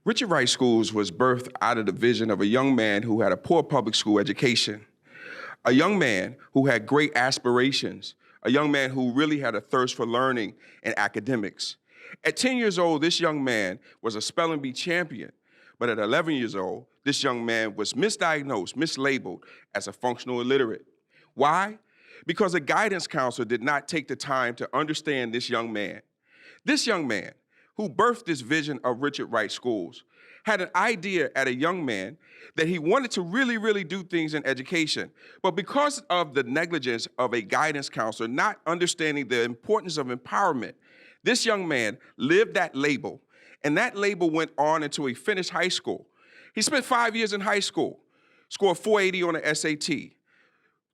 Richard Wright Schools was birthed out of the vision of a young man who had a poor public school education, a young man who had great aspirations, a young man who really had a thirst for learning and academics. At 10 years old, this young man was a spelling bee champion, but at 11 years old, this young man was misdiagnosed, mislabeled as a functional illiterate. Why? Because a guidance counselor did not take the time to understand this young man. This young man, who birthed this vision of Richard Wright Schools, had an idea at a young man that he wanted to really do things in education. But because of the negligence of a guidance counselor not understanding the importance of empowerment, this young man lived that label, and that label went on until he finished high school. He spent 5 years in high school, scored 480 on the SAT,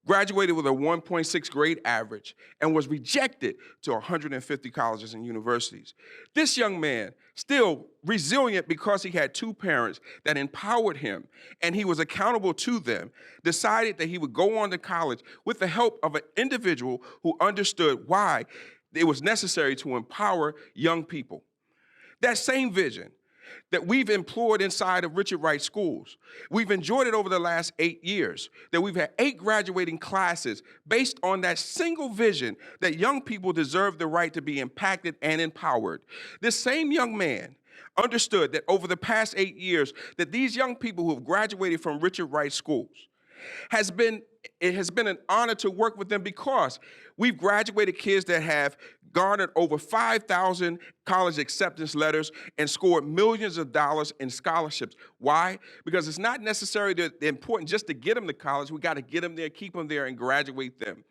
graduated with a 1.6 grade average, and was rejected to 150 colleges and universities. This young man, still resilient because he had two parents that empowered him and he was accountable to them, decided that he would go on to college with the help of an individual who understood why it was necessary to empower young people. That same vision that we've employed inside of Richard Wright Schools. We've enjoyed it over the last 8 years, that we've had 8 graduating classes based on that single vision that young people deserve the right to be impacted and empowered. This same young man understood that over the past 8 years, that these young people who have graduated from Richard Wright Schools, it has been an honor to work with them because we've graduated kids that have garnered over 5,000 college acceptance letters and scored millions of dollars in scholarships. Why? Because it's not necessarily important just to get them to college. We got to get them there, keep them there, and graduate them.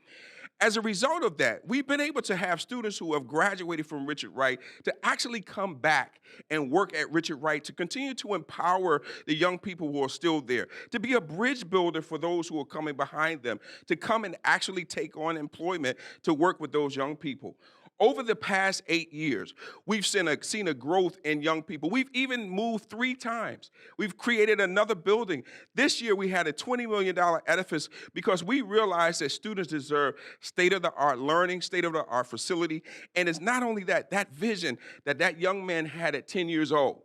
As a result of that, we've been able to have students who have graduated from Richard Wright to actually come back and work at Richard Wright to continue to empower the young people who are still there, to be a bridge builder for those who are coming behind them, to come and actually take on employment to work with those young people. Over the past 8 years, we've seen a growth in young people. We've even moved 3 times. We've created another building. This year, we had a $20 million edifice because we realized that students deserve state-of-the-art learning, state-of-the-art facility. And it's not only that, that vision that that young man had at 10 years old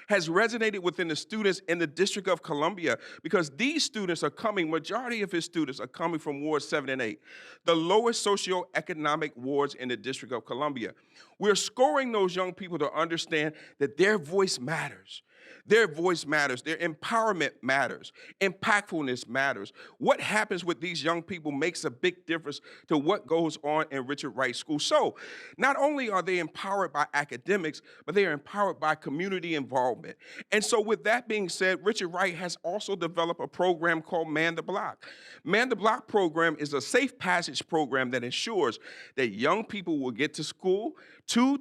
has resonated within the students in the District of Columbia because these students are coming, majority of his students are coming from wards 7 and 8, the lowest socioeconomic wards in the District of Columbia. We're scoring those young people to understand that their voice matters. Their voice matters, their empowerment matters, impactfulness matters. What happens with these young people makes a big difference to what goes on in Richard Wright School. So not only are they empowered by academics, but they are empowered by community involvement. And so with that being said, Richard Wright has also developed a program called Man the Block. Man the Block program is a safe passage program that ensures that young people will get to school, to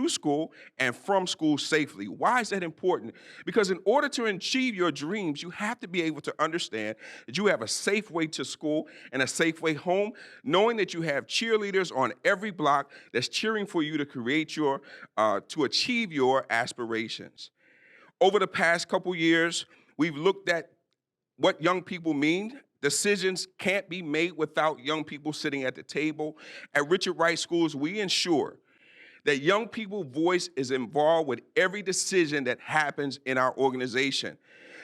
school, and from school safely. Why is that important? Because in order to achieve your dreams, you have to be able to understand that you have a safe way to school and a safe way home, knowing that you have cheerleaders on every block that's cheering for you to create to achieve your aspirations. Over the past couple years, we've looked at what young people mean. Decisions can't be made without young people sitting at the table. At Richard Wright Schools, we ensure that young people's voice is involved with every decision that happens in our organization.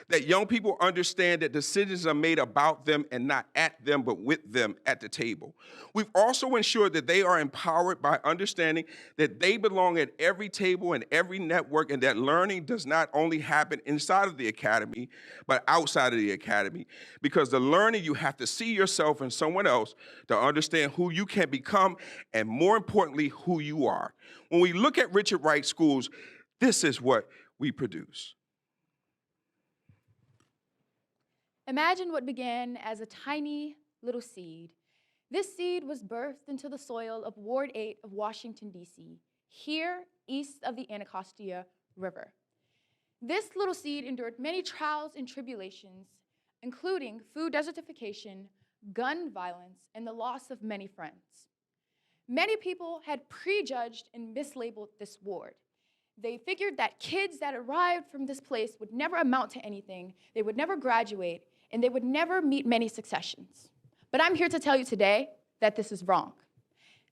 That young people understand that decisions are made about them and not at them, but with them at the table. We've also ensured that they are empowered by understanding that they belong at every table and every network, and that learning does not only happen inside of the academy, but outside of the academy. Because the learning, you have to see yourself in someone else to understand who you can become, and more importantly, who you are. When we look at Richard Wright Schools, this is what we produce. Imagine what began as a tiny little seed. This seed was birthed into the soil of Ward 8 of Washington, D.C., here east of the Anacostia River. This little seed endured many trials and tribulations, including food desertification, gun violence, and the loss of many friends. Many people had prejudged and mislabeled this ward. They figured that kids that arrived from this place would never amount to anything, they would never graduate, and they would never meet many successions. But I'm here to tell you today that this is wrong.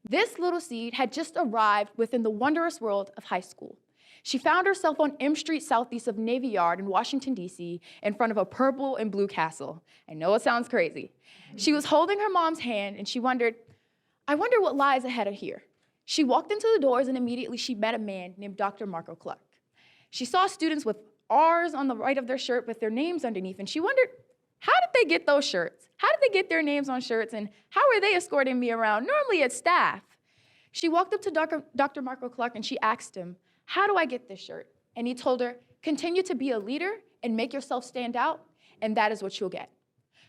This little seed had just arrived within the wondrous world of high school. She found herself on M Street southeast of Navy Yard in Washington, D.C., in front of a purple and blue castle. I know it sounds crazy. She was holding her mom's hand, and she wondered, I wonder what lies ahead of here. She walked into the doors, and immediately she met a man named Dr. Marco Clark. She saw students with R's on the right of their shirt with their names underneath, and she wondered, how did they get those shirts? How did they get their names on shirts, and how are they escorting me around? Normally it's staff. She walked up to Dr. Marco Clark, and she asked him, how do I get this shirt? And he told her, continue to be a leader and make yourself stand out, and that is what you'll get.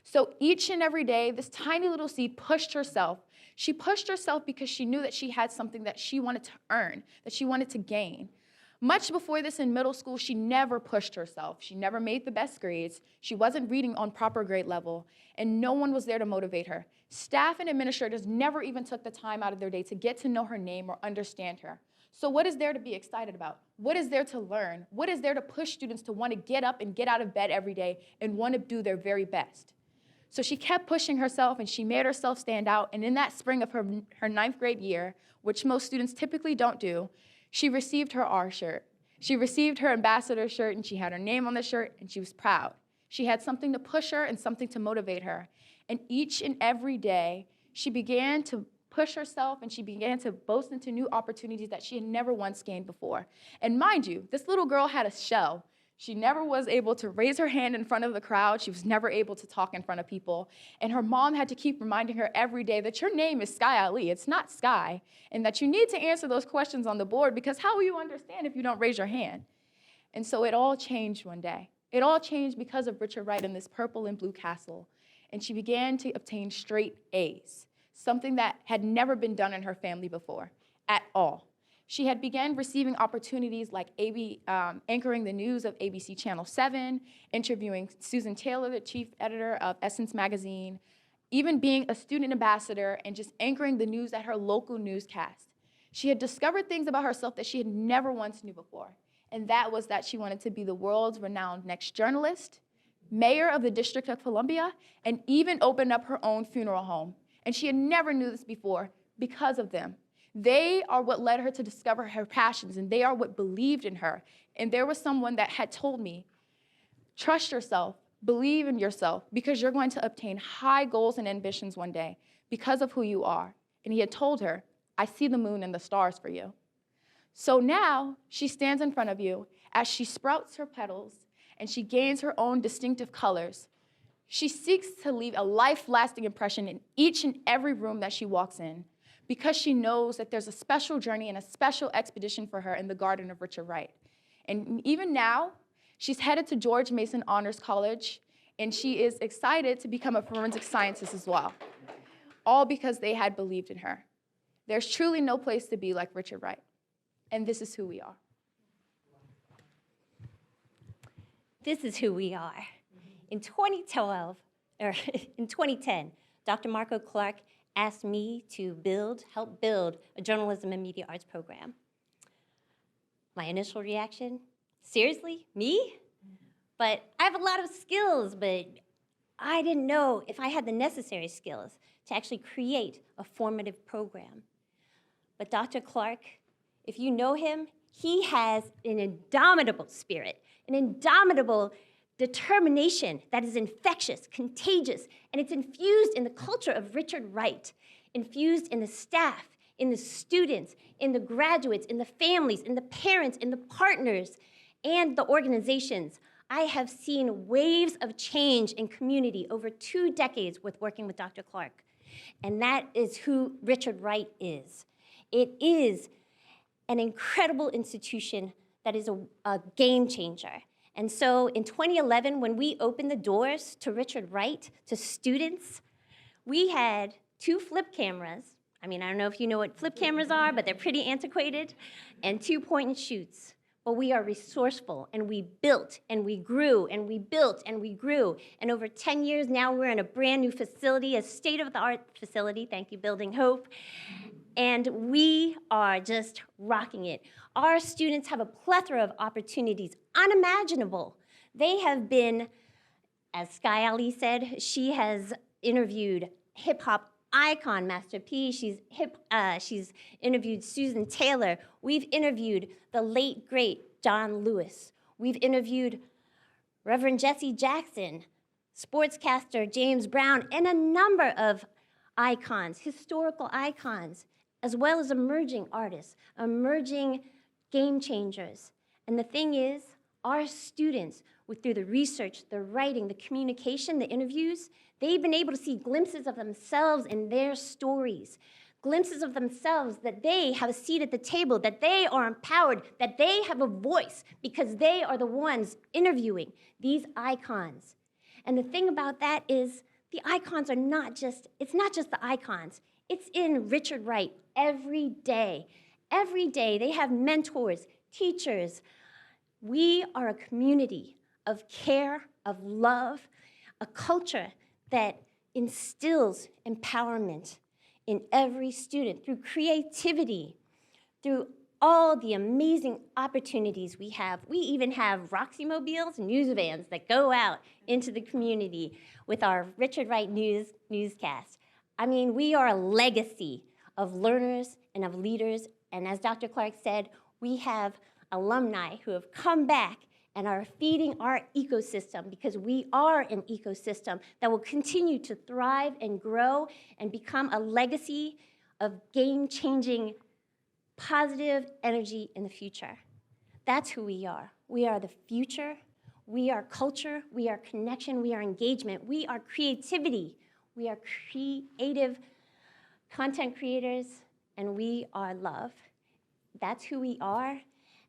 So each and every day, this tiny little seed pushed herself. She pushed herself because she knew that she had something that she wanted to earn, that she wanted to gain. Much before this in middle school, she never pushed herself. She never made the best grades. She wasn't reading on proper grade level, and no one was there to motivate her. Staff and administrators never even took the time out of their day to get to know her name or understand her. So what is there to be excited about? What is there to learn? What is there to push students to want to get up and get out of bed every day and want to do their very best? So she kept pushing herself, and she made herself stand out. And in that spring of her ninth grade year, which most students typically don't do, she received her R shirt. She received her ambassador shirt, and she had her name on the shirt, and she was proud. She had something to push her and something to motivate her. And each and every day, she began to push herself, and she began to boast into new opportunities that she had never once gained before. And mind you, this little girl had a shell. She never was able to raise her hand in front of the crowd. She was never able to talk in front of people. And her mom had to keep reminding her every day that your name is Sky Ali. It's not Sky. And that you need to answer those questions on the board, because how will you understand if you don't raise your hand? And so it all changed one day. It all changed because of Richard Wright and this purple and blue castle. And she began to obtain straight A's, something that had never been done in her family before at all. She had begun receiving opportunities like anchoring the news of ABC Channel 7, interviewing Susan Taylor, the chief editor of Essence magazine, even being a student ambassador and just anchoring the news at her local newscast. She had discovered things about herself that she had never once knew before, and that was that she wanted to be the world's renowned next journalist, mayor of the District of Columbia, and even open up her own funeral home. And she had never knew this before because of them. They are what led her to discover her passions, and they are what believed in her. And there was someone that had told me, trust yourself, believe in yourself, because you're going to obtain high goals and ambitions one day because of who you are. And he had told her, I see the moon and the stars for you. So now she stands in front of you as she sprouts her petals and she gains her own distinctive colors. She seeks to leave a life-lasting impression in each and every room that she walks in, because she knows that there's a special journey and a special expedition for her in the Garden of Richard Wright. And even now, she's headed to George Mason Honors College, and she is excited to become a forensic scientist as well, all because they had believed in her. There's truly no place to be like Richard Wright, and this is who we are. This is who we are. In 2010, Dr. Marco Clark asked me to help build a journalism and media arts program. My initial reaction, seriously, me? But I have a lot of skills, but I didn't know if I had the necessary skills to actually create a formative program. But Dr. Clark, if you know him, he has an indomitable spirit, an indomitable determination that is infectious, contagious, and it's infused in the culture of Richard Wright, infused in the staff, in the students, in the graduates, in the families, in the parents, in the partners, and the organizations. I have seen waves of change in community over 2 decades with working with Dr. Clark, and that is who Richard Wright is. It is an incredible institution that is a game changer. And so in 2011, when we opened the doors to Richard Wright, to students, we had 2 flip cameras. I mean, I don't know if you know what flip cameras are, but they're pretty antiquated, and 2 point and shoots. But we are resourceful, and we built, and we grew, and we built, and we grew. And over 10 years now, we're in a brand new facility, a state-of-the-art facility, thank you, Building Hope. And we are just rocking it. Our students have a plethora of opportunities, unimaginable. They have been, as Sky Ali said, she has interviewed hip-hop icon, Master P. She's interviewed Susan Taylor. We've interviewed the late, great John Lewis. We've interviewed Reverend Jesse Jackson, sportscaster James Brown, and a number of icons, historical icons, as well as emerging artists, emerging game changers. And the thing is, our students, through the research, the writing, the communication, the interviews, they've been able to see glimpses of themselves in their stories, glimpses of themselves that they have a seat at the table, that they are empowered, that they have a voice because they are the ones interviewing these icons. And the thing about that is the icons are not just, it's not just the icons. It's in Richard Wright every day. Every day they have mentors, teachers. We are a community of care, of love, a culture that instills empowerment in every student through creativity, through all the amazing opportunities we have. We even have Roxy Mobiles, news vans that go out into the community with our Richard Wright newscast. I mean, we are a legacy of learners and of leaders. And as Dr. Clark said, we have alumni who have come back and are feeding our ecosystem because we are an ecosystem that will continue to thrive and grow and become a legacy of game-changing positive energy in the future. That's who we are. We are the future. We are culture. We are connection. We are engagement. We are creativity. We are creative content creators, and we are love. That's who we are,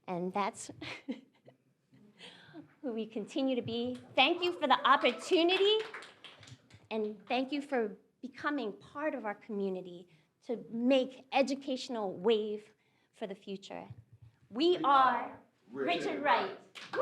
and that's who we continue to be. Thank you for the opportunity, and thank you for becoming part of our community to make educational wave for the future. We are Richard Wright. Woo!